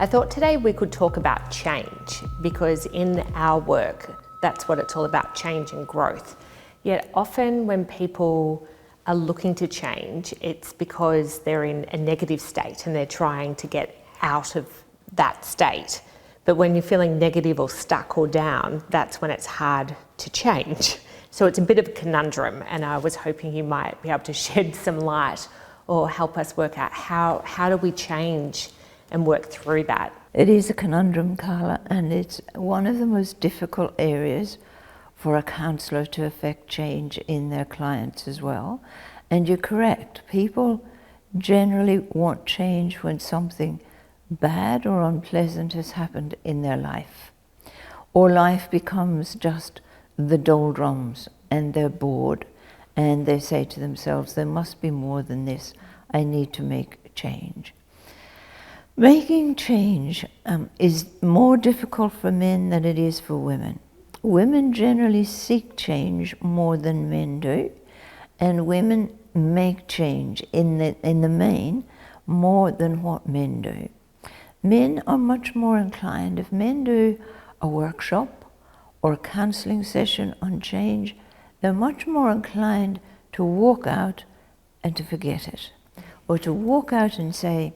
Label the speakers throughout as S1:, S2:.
S1: I thought today we could talk about change, because in our work, that's what it's all about, change and growth. Yet often when people are looking to change, it's because they're in a negative state and they're trying to get out of that state. But when you're feeling negative or stuck or down, that's when it's hard to change. So it's a bit of a conundrum, and I was hoping you might be able to shed some light or help us work out how do we change and work through that.
S2: It is a conundrum, Carla, and it's one of the most difficult areas for a counsellor to affect change in their clients as well. And you're correct, people generally want change when something bad or unpleasant has happened in their life, or life becomes just the doldrums and they're bored and they say to themselves, there must be more than this, I need to make change. Making change is more difficult for men than it is for women. Women generally seek change more than men do, and women make change in the main more than what men do. Men are much more inclined, if men do a workshop or a counselling session on change, they're much more inclined to walk out and to forget it, or to walk out and say,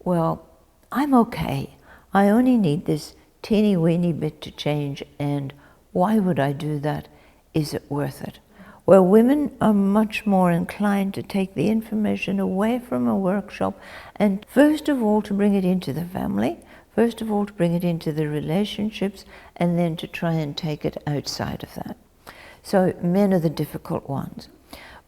S2: well, I'm okay. I only need this teeny weeny bit to change, and why would I do that? Is it worth it? Well, women are much more inclined to take the information away from a workshop and first of all to bring it into the family, first of all to bring it into the relationships, and then to try and take it outside of that. So men are the difficult ones.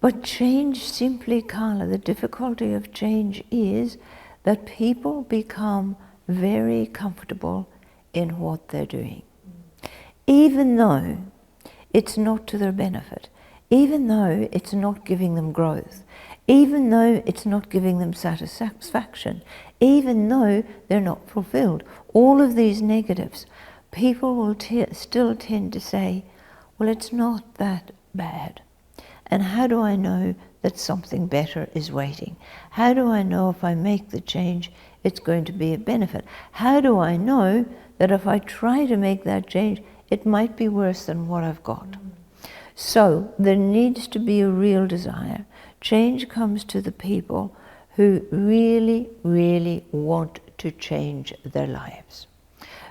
S2: But change simply, Carla, the difficulty of change is that people become very comfortable in what they're doing, even though it's not to their benefit, even though it's not giving them growth, even though it's not giving them satisfaction, even though they're not fulfilled. All of these negatives, people will still tend to say, well, it's not that bad. And how do I know that something better is waiting? How do I know if I make the change, it's going to be a benefit? How do I know that if I try to make that change, it might be worse than what I've got? So there needs to be a real desire. Change comes to the people who really, really want to change their lives,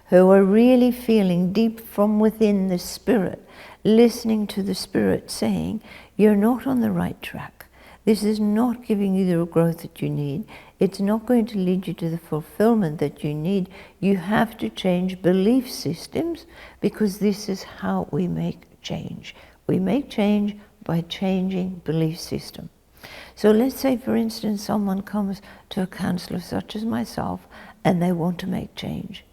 S2: who are really feeling deep from within the spirit, listening to the spirit saying, you're not on the right track. This is not giving you the growth that you need. It's not going to lead you to the fulfillment that you need. You have to change belief systems, because this is how we make change. We make change by changing belief system. So let's say, for instance, someone comes to a counsellor such as myself and they want to make change.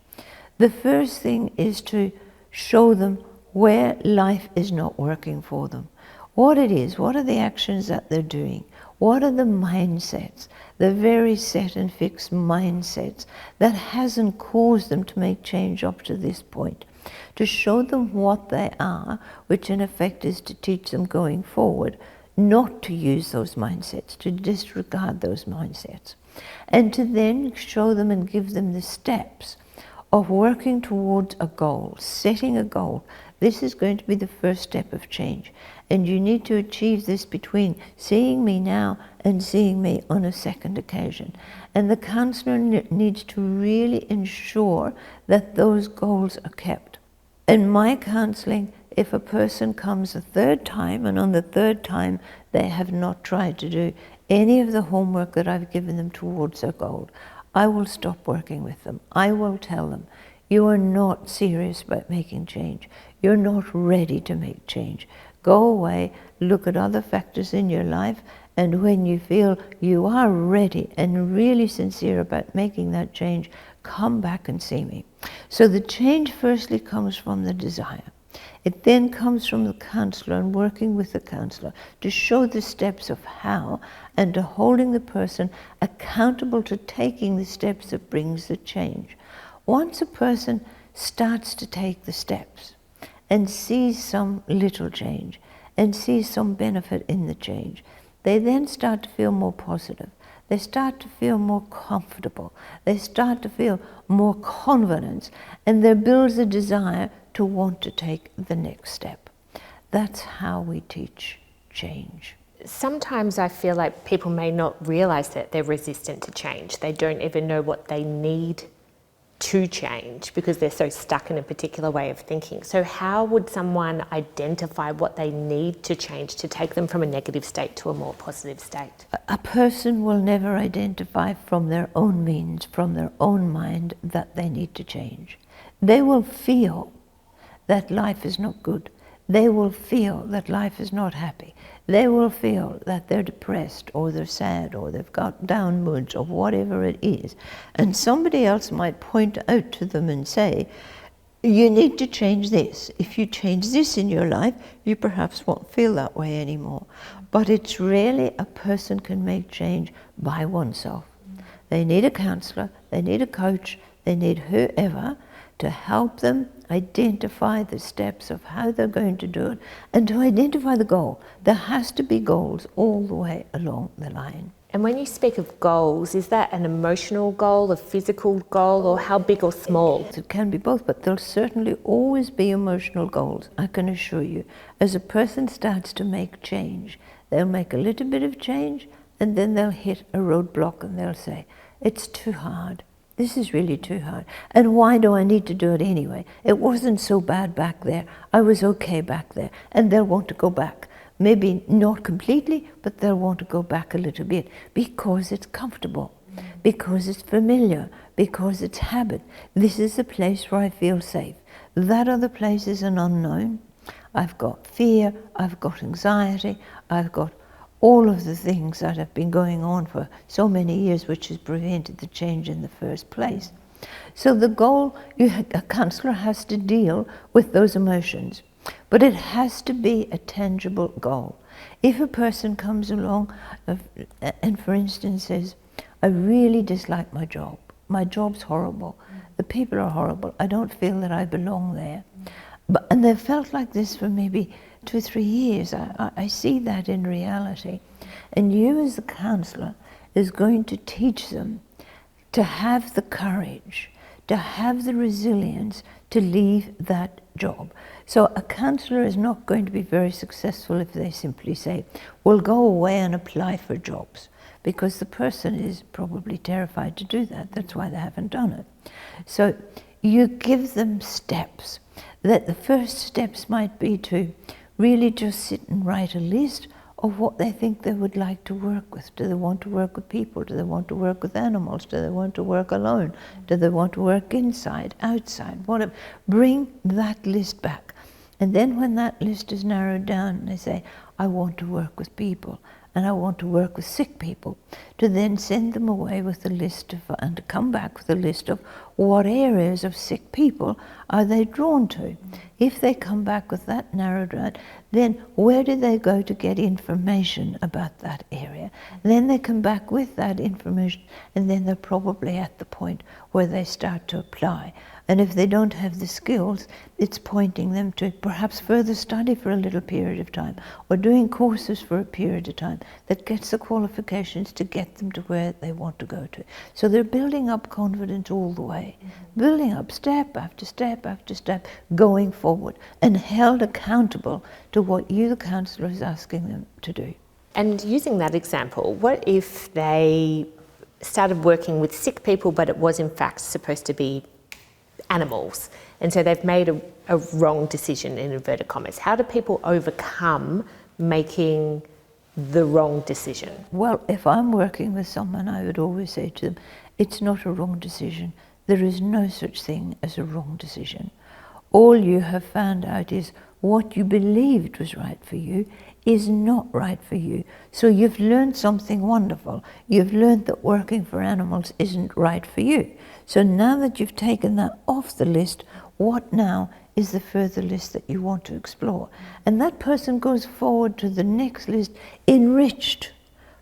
S2: The first thing is to show them where life is not working for them. What it is, what are the actions that they're doing? What are the mindsets, the very set and fixed mindsets that hasn't caused them to make change up to this point? To show them what they are, which in effect is to teach them going forward not to use those mindsets, to disregard those mindsets. And to then show them and give them the steps of working towards a goal, setting a goal. This is going to be the first step of change. And you need to achieve this between seeing me now and seeing me on a second occasion. And the counsellor needs to really ensure that those goals are kept. In my counselling, if a person comes a third time, and on the third time they have not tried to do any of the homework that I've given them towards their goal, I will stop working with them. I will tell them, you are not serious about making change. You're not ready to make change. Go away, look at other factors in your life, and when you feel you are ready and really sincere about making that change, come back and see me. So the change firstly comes from the desire. It then comes from the counsellor and working with the counsellor to show the steps of how, and to holding the person accountable to taking the steps that brings the change. Once a person starts to take the steps and sees some little change and sees some benefit in the change, they then start to feel more positive. They start to feel more comfortable. They start to feel more confidence, and there builds a desire to want to take the next step. That's how we teach change.
S1: Sometimes I feel like people may not realise that they're resistant to change. They don't even know what they need to change because they're so stuck in a particular way of thinking. So how would someone identify what they need to change to take them from a negative state to a more positive state?
S2: A person will never identify from their own means, from their own mind, that they need to change. They will feel that life is not good. They will feel that life is not happy. They will feel that they're depressed or they're sad or they've got down moods or whatever it is. And somebody else might point out to them and say, you need to change this. If you change this in your life, you perhaps won't feel that way anymore. But it's really a person can make change by oneself. They need a counsellor, they need a coach, they need whoever to help them identify the steps of how they're going to do it and to identify the goal. There has to be goals all the way along the line.
S1: And when you speak of goals, is that an emotional goal, a physical goal, or how big or small?
S2: It can be both, but there'll certainly always be emotional goals, I can assure you. As a person starts to make change, they'll make a little bit of change and then they'll hit a roadblock and they'll say, it's too hard. This is really too hard. And why do I need to do it anyway? It wasn't so bad back there. I was okay back there. And they'll want to go back. Maybe not completely, but they'll want to go back a little bit because it's comfortable, because it's familiar, because it's habit. This is a place where I feel safe. That other place is an unknown. I've got fear, I've got anxiety, I've got all of the things that have been going on for so many years, which has prevented the change in the first place. So the goal, a counsellor has to deal with those emotions, but it has to be a tangible goal. If a person comes along and, for instance, says, I really dislike my job. My job's horrible. The people are horrible. I don't feel that I belong there. And they've felt like this for maybe 2 or 3 years. I see that in reality. And you as the counsellor is going to teach them to have the courage, to have the resilience to leave that job. So a counsellor is not going to be very successful if they simply say, well, go away and apply for jobs, because the person is probably terrified to do that. That's why they haven't done it. So you give them steps. That the first steps might be to really just sit and write a list of what they think they would like to work with. Do they want to work with people? Do they want to work with animals? Do they want to work alone? Do they want to work inside, outside? Whatever. Bring that list back. And then when that list is narrowed down, they say, I want to work with people and I want to work with sick people, to then send them away with a list of, and to come back with a list of what areas of sick people are they drawn to. If they come back with that narrowed down, then where do they go to get information about that area? Then they come back with that information, and then they're probably at the point where they start to apply. And if they don't have the skills, it's pointing them to perhaps further study for a little period of time, or doing courses for a period of time that gets the qualifications to get them to where they want to go to. So they're building up confidence all the way, building up step after step after step, going forward, and held accountable to what you, the counsellor, is asking them to do.
S1: And using that example, what if they started working with sick people, but it was in fact supposed to be animals, and so they've made a wrong decision, in inverted commas? How do people overcome making the wrong decision?
S2: Well, if I'm working with someone, I would always say to them, it's not a wrong decision. There is no such thing as a wrong decision. All you have found out is what you believed was right for you is not right for you. So you've learned something wonderful. You've learned that working for animals isn't right for you. So now that you've taken that off the list, what now is the further list that you want to explore? And that person goes forward to the next list enriched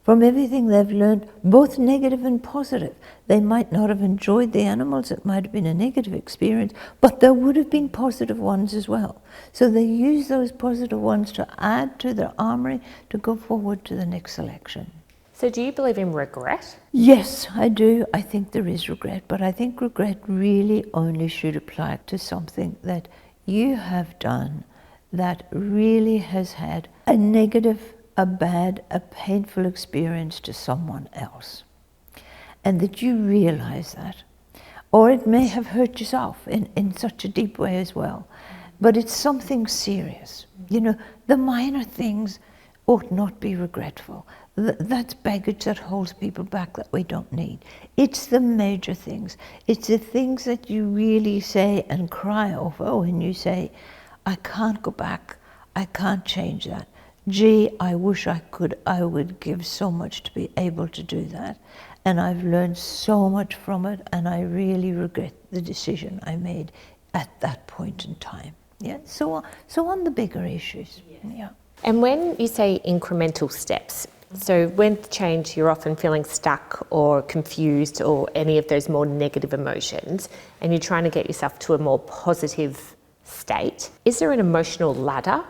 S2: from everything they've learned, both negative and positive. They might not have enjoyed the animals, it might have been a negative experience, but there would have been positive ones as well. So they use those positive ones to add to their armory to go forward to the next selection.
S1: So do you believe in regret?
S2: Yes, I do. I think there is regret, but I think regret really only should apply to something that you have done that really has had a negative, a bad, a painful experience to someone else. And that you realize that. Or it may have hurt yourself in such a deep way as well. But it's something serious. You know, the minor things ought not be regretful. That's baggage that holds people back that we don't need. It's the major things. It's the things that you really say and cry over when you say, I can't go back, I can't change that. Gee, I wish I could, I would give so much to be able to do that. And I've learned so much from it, and I really regret the decision I made at that point in time. Yeah. So on the bigger issues. Yeah.
S1: And when you say incremental steps, so when change you're often feeling stuck or confused or any of those more negative emotions, and you're trying to get yourself to a more positive state, is there an emotional ladder?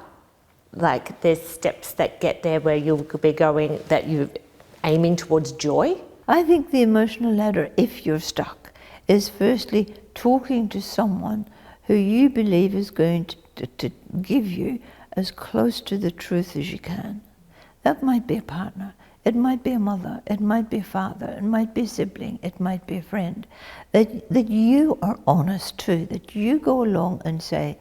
S1: Like there's steps that get there where you'll be going, that you're aiming towards joy?
S2: I think the emotional ladder, if you're stuck, is firstly talking to someone who you believe is going to give you as close to the truth as you can. That might be a partner, it might be a mother, it might be a father, it might be a sibling, it might be a friend. That you are honest to, that you go along and say,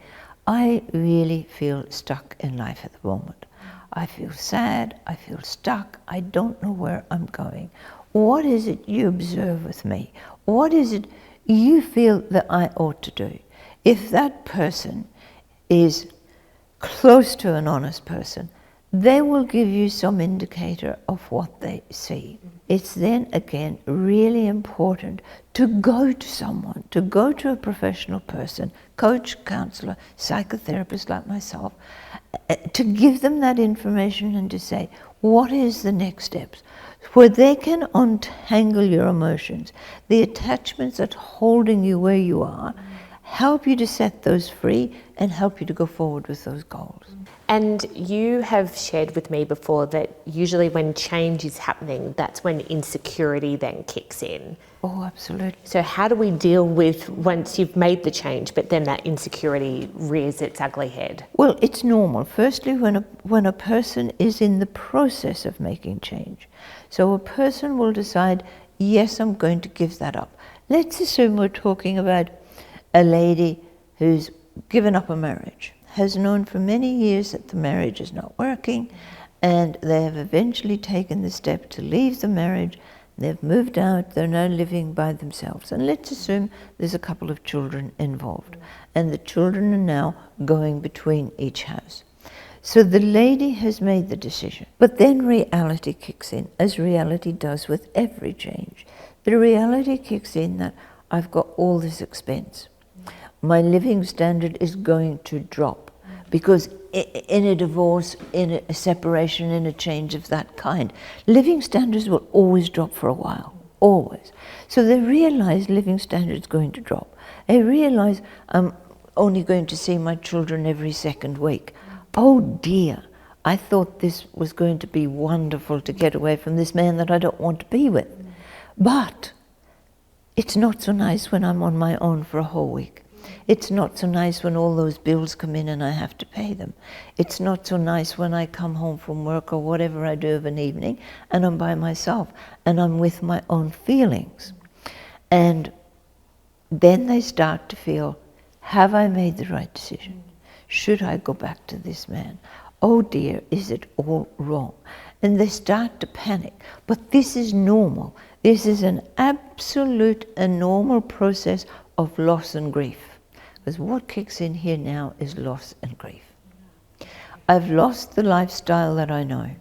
S2: I really feel stuck in life at the moment. I feel sad, I feel stuck, I don't know where I'm going. What is it you observe with me? What is it you feel that I ought to do? If that person is close to an honest person, they will give you some indicator of what they see. It's then again really important to go to someone, to go to a professional person, coach, counselor, psychotherapist like myself, to give them that information and to say, what is the next steps? Where they can untangle your emotions, the attachments that are holding you where you are, help you to set those free and help you to go forward with those goals.
S1: And you have shared with me before that usually when change is happening, that's when insecurity then kicks in.
S2: Oh, absolutely.
S1: So how do we deal with once you've made the change, but then that insecurity rears its ugly head?
S2: Well, it's normal. Firstly, when a person is in the process of making change. So a person will decide, yes, I'm going to give that up. Let's assume we're talking about a lady who's given up a marriage, has known for many years that the marriage is not working, and they have eventually taken the step to leave the marriage. They've moved out, they're now living by themselves. And let's assume there's a couple of children involved, and the children are now going between each house. So the lady has made the decision, but then reality kicks in, as reality does with every change. The reality kicks in that I've got all this expense. My living standard is going to drop, because in a divorce, in a separation, in a change of that kind, living standards will always drop for a while, always. So they realize living standards going to drop. They realize I'm only going to see my children every second week. Oh dear, I thought this was going to be wonderful to get away from this man that I don't want to be with. But it's not so nice when I'm on my own for a whole week. It's not so nice when all those bills come in and I have to pay them. It's not so nice when I come home from work or whatever I do of an evening and I'm by myself and I'm with my own feelings. And then they start to feel, have I made the right decision? Should I go back to this man? Oh dear, is it all wrong? And they start to panic. But this is normal. This is an absolute and normal process of loss and grief. Because what kicks in here now is loss and grief. I've lost the lifestyle that I know.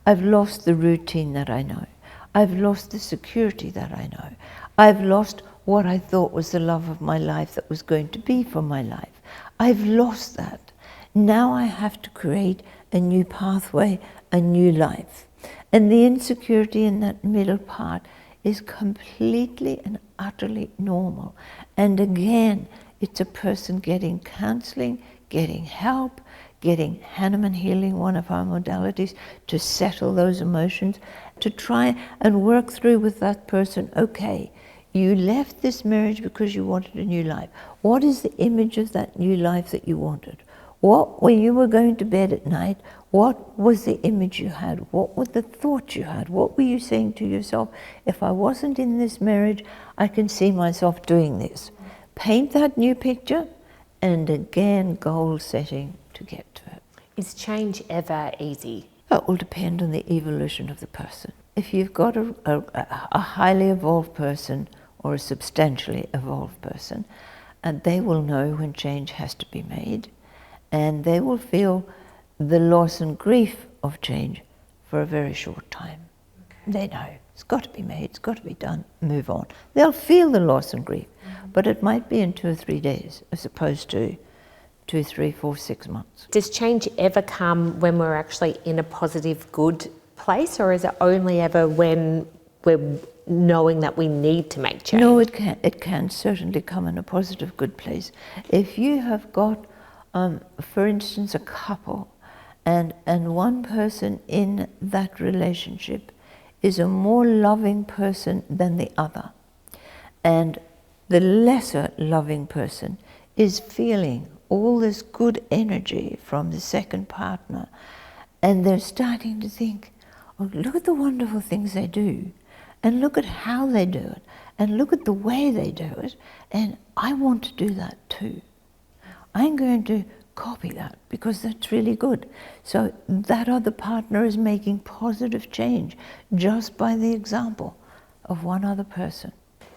S2: I've lost the routine that I know. I've lost the security that I know. I've lost what I thought was the love of my life that was going to be for my life. I've lost that. Now I have to create a new pathway, a new life. And the insecurity in that middle part is completely and utterly normal. And again, it's a person getting counseling, getting help, getting Hahnemann healing, one of our modalities, to settle those emotions, to try and work through with that person, okay, you left this marriage because you wanted a new life. What is the image of that new life that you wanted? What, when you were going to bed at night, what was the image you had? What were the thoughts you had? What were you saying to yourself? If I wasn't in this marriage, I can see myself doing this. Paint that new picture, and again, goal setting to get to it.
S1: Is change ever easy?
S2: It will depend on the evolution of the person. If you've got a highly evolved person or a substantially evolved person, and they will know when change has to be made, and they will feel the loss and grief of change for a very short time. They know it's got to be made, it's got to be done, move on. They'll feel the loss and grief, but it might be in 2 or 3 days as opposed to 2, 3, 4, 6 months.
S1: Does change ever come when we're actually in a positive, good place, or is it only ever when we're knowing that we need to make change?
S2: No, it can certainly come in a positive, good place. If you have got, for instance, a couple, and one person in that relationship is a more loving person than the other, and the lesser loving person is feeling all this good energy from the second partner, and they're starting to think, oh, look at the wonderful things they do, and look at how they do it, and look at the way they do it, and I want to do that too. I'm going to copy that because that's really good. So that other partner is making positive change just by the example of one other person.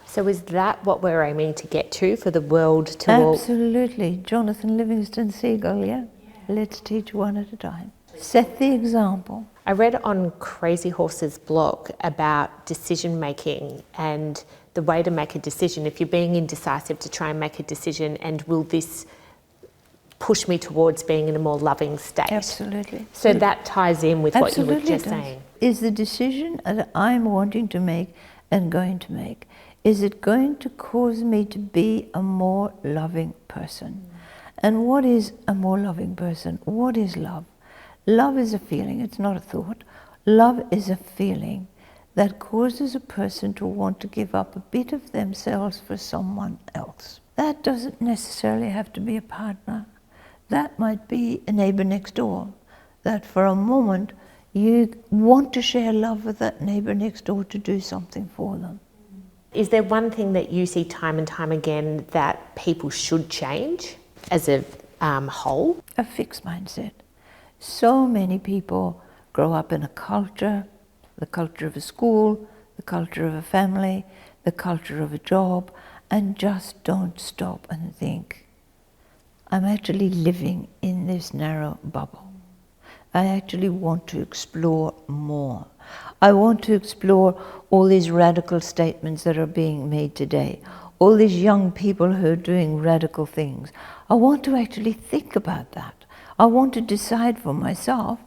S1: So is that what we're aiming to get to, for the world to
S2: Absolutely. Jonathan Livingston Seagull, yeah? Let's teach one at a time. Set the example.
S1: I read on Crazy Horse's blog about decision making and the way to make a decision. If you're being indecisive, to try and make a decision, and will this push me towards being in a more loving state?
S2: Absolutely.
S1: So that ties in with what you were just
S2: does.
S1: saying.
S2: Is the decision that I'm wanting to make and going to make, is it going to cause me to be a more loving person? And what is a more loving person? What is love? Love is a feeling, it's not a thought. Love is a feeling that causes a person to want to give up a bit of themselves for someone else. That doesn't necessarily have to be a partner. That might be a neighbor next door, that for a moment you want to share love with that neighbor next door to do something for them.
S1: Is there one thing that you see time and time again that people should change as a whole?
S2: A fixed mindset. So many people grow up in a culture, the culture of a school, the culture of a family, the culture of a job, and just don't stop and think, I'm actually living in this narrow bubble. I actually want to explore more. I want to explore all these radical statements that are being made today, all these young people who are doing radical things. I want to actually think about that. I want to decide for myself,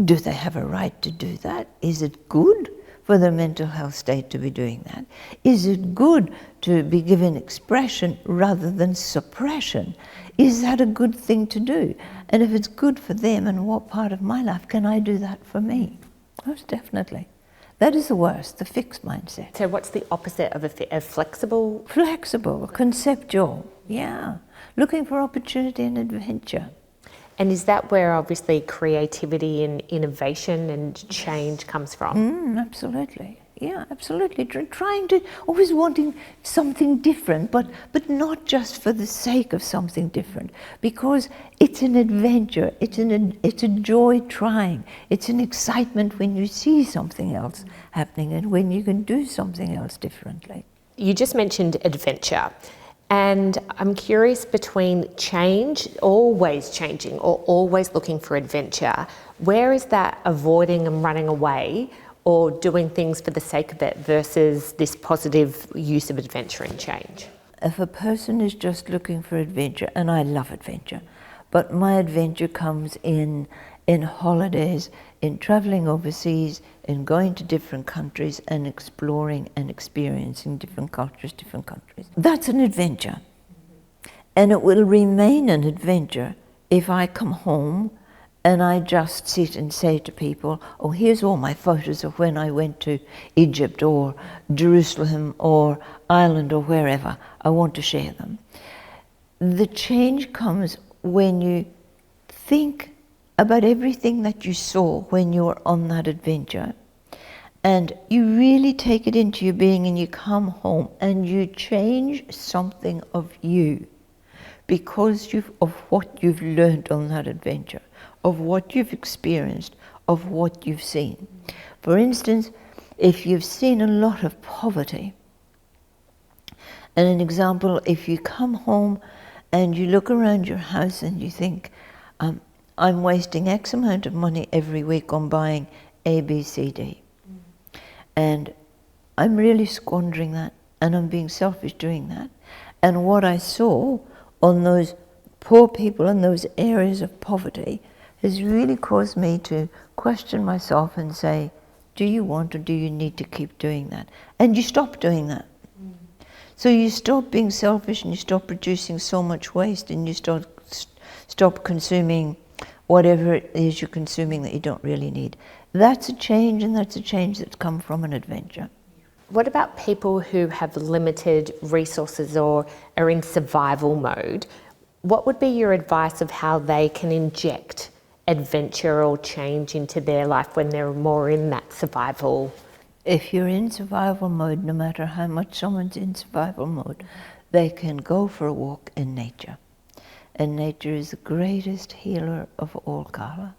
S2: do they have a right to do that? Is it good for the mental health state to be doing that? Is it good to be given expression rather than suppression? Is that a good thing to do? And if it's good for them, and what part of my life can I do that for me? Most definitely. That is the worst, the fixed mindset.
S1: So what's the opposite of a flexible?
S2: Flexible, conceptual, yeah. Looking for opportunity and adventure.
S1: And is that where obviously creativity and innovation and change comes from?
S2: Absolutely. Yeah, absolutely. Trying to, always wanting something different, but not just for the sake of something different, because it's an adventure, it's a joy trying, it's an excitement when you see something else happening and when you can do something else differently.
S1: You just mentioned adventure. And I'm curious, between change, always changing or always looking for adventure, where is that avoiding and running away or doing things for the sake of it versus this positive use of adventure and change?
S2: If a person is just looking for adventure, and I love adventure, but my adventure comes in in holidays, in traveling overseas, in going to different countries and exploring and experiencing different cultures, different countries. That's an adventure. And it will remain an adventure if I come home and I just sit and say to people, oh, here's all my photos of when I went to Egypt or Jerusalem or Ireland or wherever. I want to share them. The change comes when you think about everything that you saw when you were on that adventure, and you really take it into your being, and you come home and you change something of you because of what you've learned on that adventure, of what you've experienced, of what you've seen. For instance, if you've seen a lot of poverty, and an example, if you come home and you look around your house and you think, I'm wasting X amount of money every week on buying A, B, C, D. And I'm really squandering that, and I'm being selfish doing that. And what I saw on those poor people in those areas of poverty has really caused me to question myself and say, do you want or do you need to keep doing that? And you stop doing that. So you stop being selfish, and you stop producing so much waste, and you stop consuming whatever it is you're consuming that you don't really need. That's a change, and that's a change that's come from an adventure.
S1: What about people who have limited resources or are in survival mode? What would be your advice of how they can inject adventure or change into their life when they're more in that survival?
S2: If you're in survival mode, no matter how much someone's in survival mode, they can go for a walk in nature. And nature is the greatest healer of all, Carla.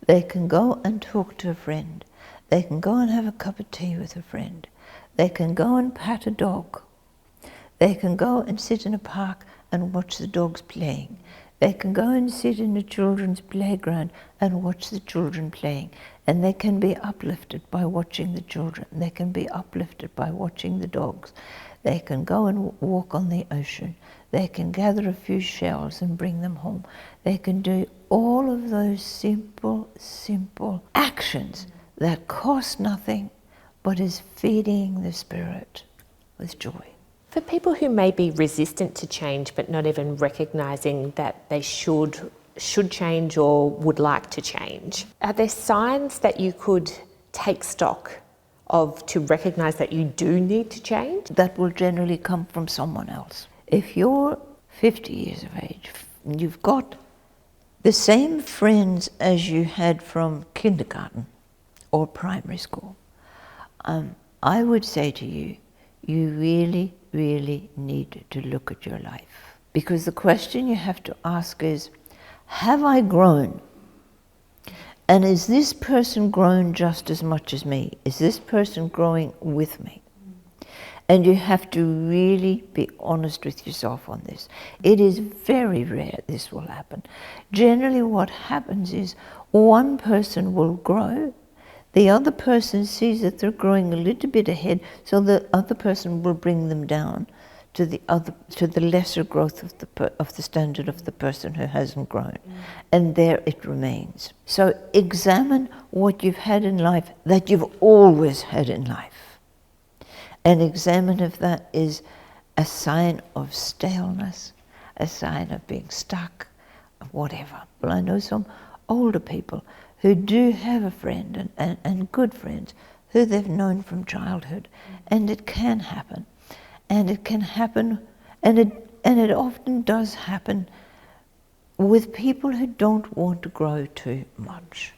S2: They can go and talk to a friend. They can go and have a cup of tea with a friend. They can go and pat a dog. They can go and sit in a park and watch the dogs playing. They can go and sit in a children's playground and watch the children playing. And they can be uplifted by watching the children. They can be uplifted by watching the dogs. They can go and walk on the ocean. They can gather a few shells and bring them home. They can do all of those simple actions that cost nothing, but is feeding the spirit with joy.
S1: For people who may be resistant to change but not even recognising that they should change or would like to change, are there signs that you could take stock of to recognise that you do need to change?
S2: That will generally come from someone else. If you're 50 years of age, you've got the same friends as you had from kindergarten or primary school, I would say to you, you really, really need to look at your life. Because the question you have to ask is, have I grown? And is this person grown just as much as me? Is this person growing with me? And you have to really be honest with yourself on this. It is very rare this will happen. Generally what happens is one person will grow, the other person sees that they're growing a little bit ahead, so the other person will bring them down to the lesser growth of the standard of the person who hasn't grown. And there it remains. So examine what you've had in life that you've always had in life. And examine if that is a sign of staleness, a sign of being stuck, of whatever. Well, I know some older people who do have a friend and good friends who they've known from childhood, and it can happen. And it can happen, and it often does happen with people who don't want to grow too much,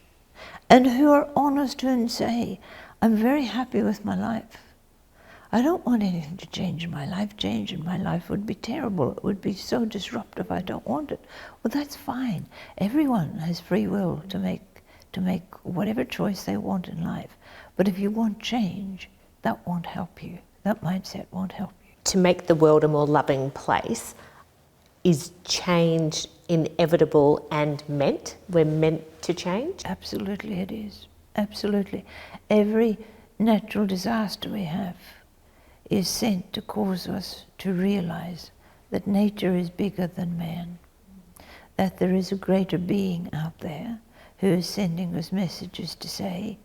S2: and who are honest and say, I'm very happy with my life. I don't want anything to change in my life. Change in my life would be terrible. It would be so disruptive. I don't want it. Well, that's fine. Everyone has free will to make whatever choice they want in life. But if you want change, that won't help you. That mindset won't help you.
S1: To make the world a more loving place, is change inevitable and meant? We're meant to change?
S2: Absolutely it is. Absolutely. Every natural disaster we have is sent to cause us to realize that nature is bigger than man, that there is a greater being out there who is sending us messages to say,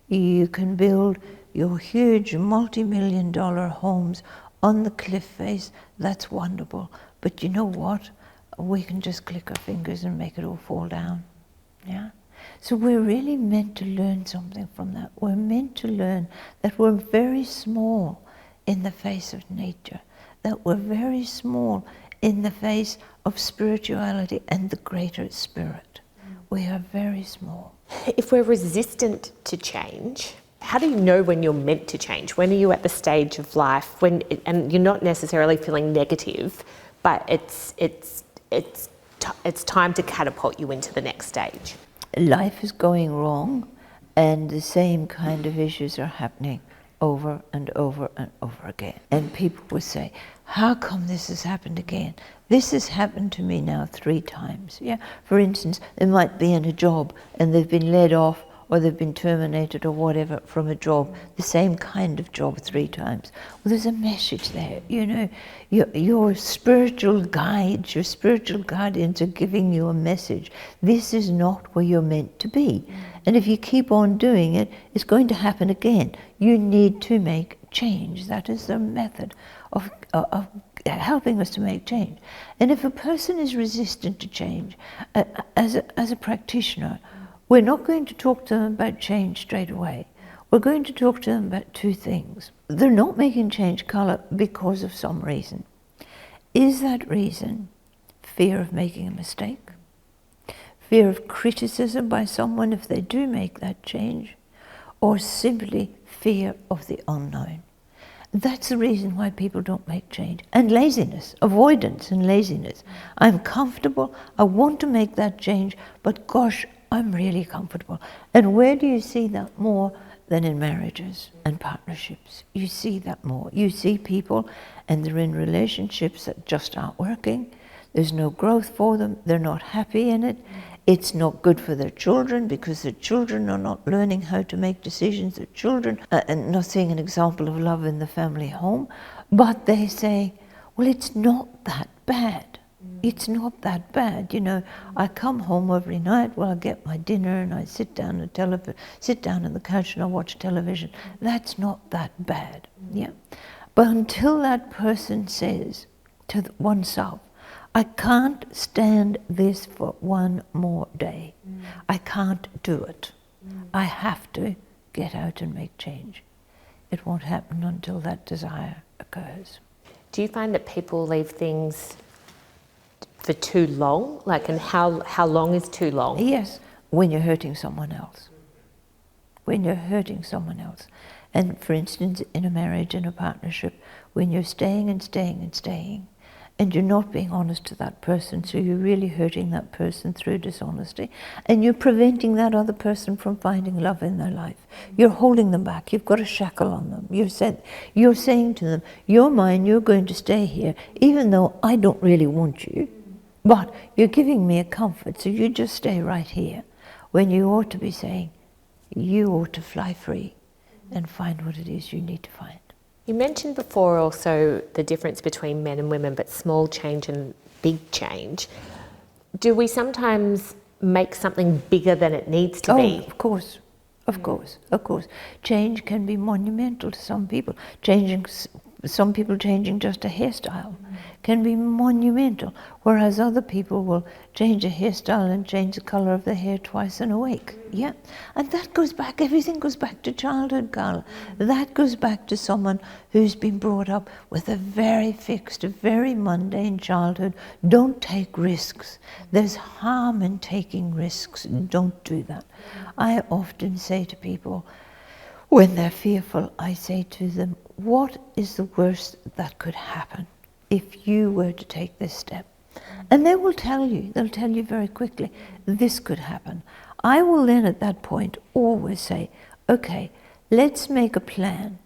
S2: you can build your huge multi-million-dollar homes on the cliff face, that's wonderful. But you know what? We can just click our fingers and make it all fall down. Yeah? So we're really meant to learn something from that. We're meant to learn that we're very small in the face of nature, that we're very small in the face of spirituality and the greater spirit. We are very small.
S1: If we're resistant to change, how do you know when you're meant to change? When are you at the stage of life and you're not necessarily feeling negative, but it's time to catapult you into the next stage?
S2: Life is going wrong, and the same kind of issues are happening over and over and over again. And people will say, how come this has happened again? This has happened to me now 3 times. Yeah. For instance, they might be in a job and they've been laid off or they've been terminated or whatever from a job, the same kind of job 3 times. Well, there's a message there, you know. Your spiritual guides, your spiritual guardians are giving you a message. This is not where you're meant to be. And if you keep on doing it, it's going to happen again. You need to make change. That is the method of helping us to make change. And if a person is resistant to change, as a practitioner, we're not going to talk to them about change straight away. We're going to talk to them about 2 things. They're not making change, Carla, because of some reason. Is that reason fear of making a mistake? Fear of criticism by someone if they do make that change? Or simply fear of the unknown? That's the reason why people don't make change. And laziness, avoidance and laziness. I'm comfortable, I want to make that change, but gosh, I'm really comfortable. And where do you see that more than in marriages and partnerships? You see that more. You see people and they're in relationships that just aren't working. There's no growth for them. They're not happy in it. It's not good for their children because their children are not learning how to make decisions. Their children are not seeing an example of love in the family home. But they say, well, it's not that bad. It's not that bad. You know, I come home every night, well, I get my dinner and I sit down on the couch and I watch television. That's not that bad. Yeah. But until that person says to oneself, I can't stand this for one more day. I can't do it. I have to get out and make change. It won't happen until that desire occurs.
S1: Do you find that people leave things for too long? Like, and how long is too long?
S2: Yes, when you're hurting someone else. When you're hurting someone else. And for instance, in a marriage, in a partnership, when you're staying and staying and staying, and you're not being honest to that person, so you're really hurting that person through dishonesty, and you're preventing that other person from finding love in their life. You're holding them back. You've got a shackle on them. You're saying to them, you're mine, you're going to stay here, even though I don't really want you, but you're giving me a comfort, so you just stay right here, when you ought to be saying, you ought to fly free and find what it is you need to find.
S1: You mentioned before also the difference between men and women, but small change and big change. Do we sometimes make something bigger than it needs to be?
S2: Of course. Of course. Change can be monumental to some people. Some people changing just a hairstyle can be monumental, whereas other people will change a hairstyle and change the colour of the hair twice in a week. Yeah, and that goes back, everything goes back to childhood, Carla. That goes back to someone who's been brought up with a very fixed, a very mundane childhood. Don't take risks. There's harm in taking risks. Don't do that. I often say to people, when they're fearful, I say to them, what is the worst that could happen if you were to take this step? And they will tell you, they'll tell you very quickly, this could happen. I will then at that point always say, okay, let's make a plan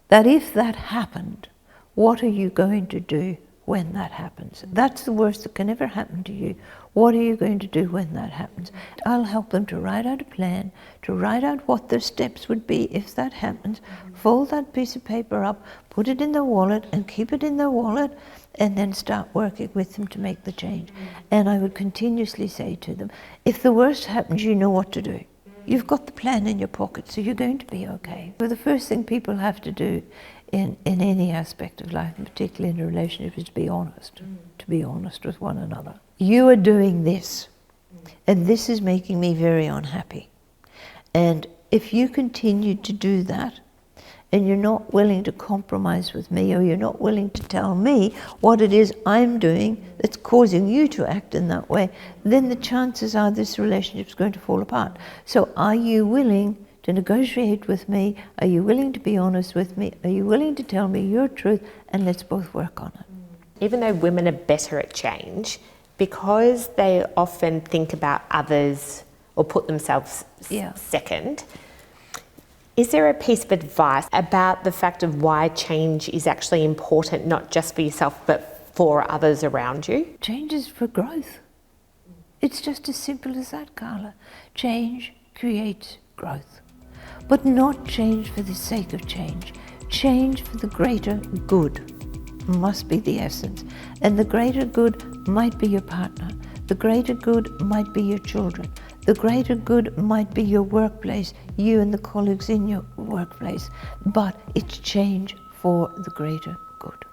S2: that if that happened, what are you going to do when that happens. That's the worst that can ever happen to you. What are you going to do when that happens? I'll help them to write out a plan, to write out what their steps would be if that happens, fold that piece of paper up, put it in their wallet and keep it in their wallet, and then start working with them to make the change. And I would continuously say to them, if the worst happens, you know what to do. You've got the plan in your pocket, so you're going to be okay. But the first thing people have to do in any aspect of life, and particularly in a relationship, is to be honest. To be honest with one another. You are doing this, and this is making me very unhappy. And if you continue to do that, and you're not willing to compromise with me, or you're not willing to tell me what it is I'm doing that's causing you to act in that way, then the chances are this relationship is going to fall apart. So are you willing to negotiate with me? Are you willing to be honest with me? Are you willing to tell me your truth? And let's both work on it.
S1: Even though women are better at change, because they often think about others or put themselves second, is there a piece of advice about the fact of why change is actually important, not just for yourself, but for others around you?
S2: Change is for growth. It's just as simple as that, Carla. Change creates growth. But not change for the sake of change. Change for the greater good must be the essence. And the greater good might be your partner. The greater good might be your children. The greater good might be your workplace, you and the colleagues in your workplace. But it's change for the greater good.